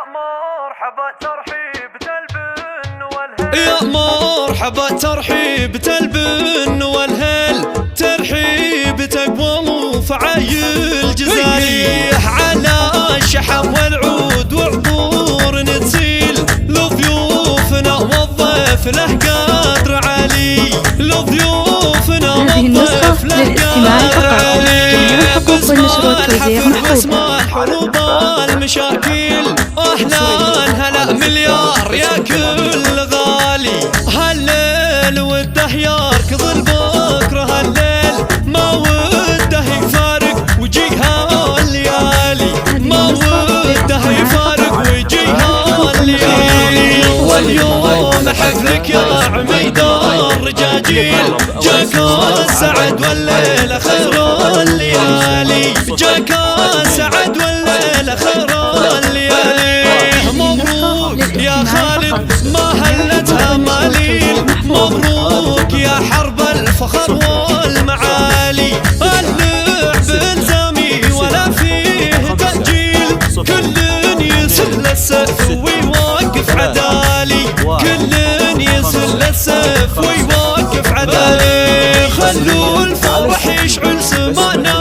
يا مرحبا ترحيب البن والهل، ترحيب تقوى وفعايل جزالي على الشحم والعود وعبور نتسيل لضيوفنا والضيف له قدر عالي، لضيوفنا والضيف له قدر عالي. واسمع حروب المشاكل اهلا هلا مليار يا كل غالي، هالليل وده يركض البكره، هالليل ما وده يفارق وجيها الليالي، ما وده يفارق وجيها الليالي. واليوم حفلك يا عميد الرجاجيل، جاك السعد والليل خير الليالي، جاك السعد والليل خير الليالي. مبروك يا خالد ما هلتها ماليل، مبروك يا حرب الفخر والمعالي، اللعب الزامي ولا فيه تأجيل، كل يسل السيف ويوقف عدالي، كل يسل السيف ويوقف عدالي. خلوا الفرح يشعل سمانا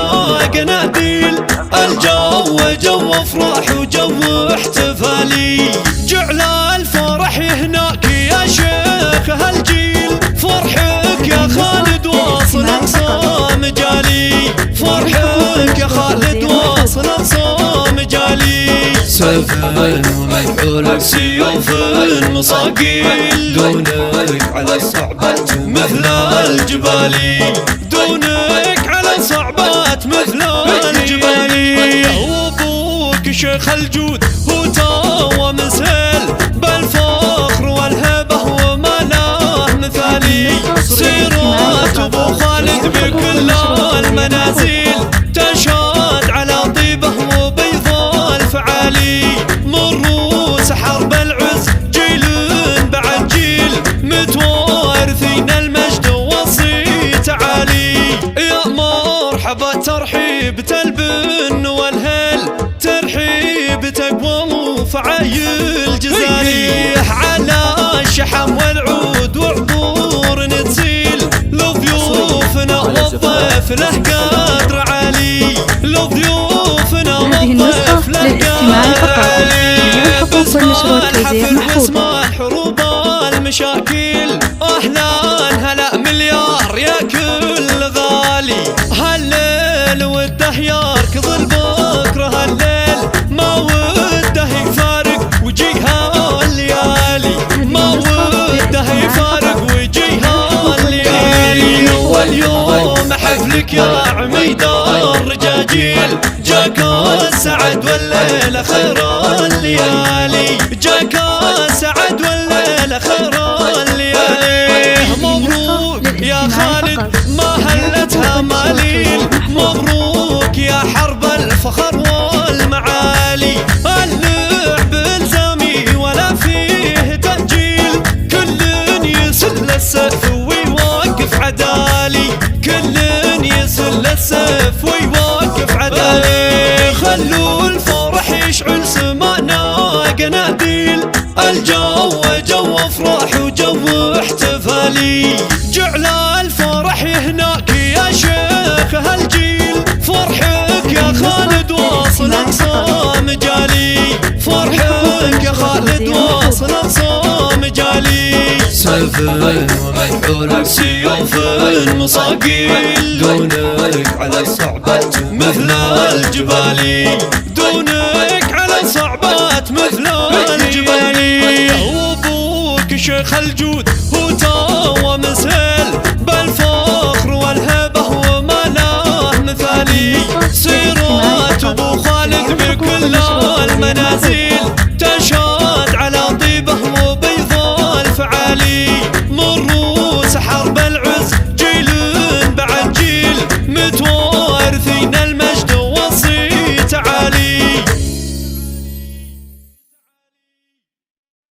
قناديل، الجو جو افراح وجو احتفالي، جعل الفرح هناك يا شيخ هالجيل، فرحك يا خالد واصل اقصى مجالي، فرحك يا خالد واصل اقصى مجالي. سيف ومكحولك سيوف المصاقيل، دونك على الصعبات مثل الجبال، دونك على الصعبات مثل الجبال. وابوك شيخ الجود هو تاوى مسهل بالفخر والهبه وما له مثالي، سيرات ابو خالد بكل المنازل تشهد على طيبه وبيض الفعالي، مروس حرب العز جيل بعد جيل متوارثين المجد والصيت عالي. يا مرحبا ترحيب البن والهل، ترحيب تقوى وفعايل جزالي على الشحم والعود وعبور نتسيل لضيوفنا والضيف له قدر عالي، لضيوفنا والضيف له قدر عالي. واسمع حروب المشاكل اهلا هلا مليار يا كل غالي، هالليل وده يركض البكره، هالليل ما وده يفارق وجيها الليالي، ما وده يفارق وجيها الليالي. واليوم حفلك يا عميد الرجاجيل، جاك السعد والليل خير الليالي، جاك السعد والليل خير الليالي. مبروك يا خالد ما هلتها ماليل، مبروك يا حرب الفخر والمعالي، اللعب الزامي ولا فيه تأجيل، كل يسل السيف ويوقف عدالي، كل يسل السيف ويوقف عدالي. خلوا الفرح يشعل سمانا قناديل، الجو جو افراح وجو احتفالي، جعل الفرح هناك يا شيخ هالجيل، فرحك يا خالد واصل اقصى مجالي، فرحك يا خالد واصل اقصى مجالي. سيف ومكحولك سيوف المصاقيل، دونك على الصعبات مثل الجبال، دونك على الصعبات مثل الجبال. وابوك شيخ الجود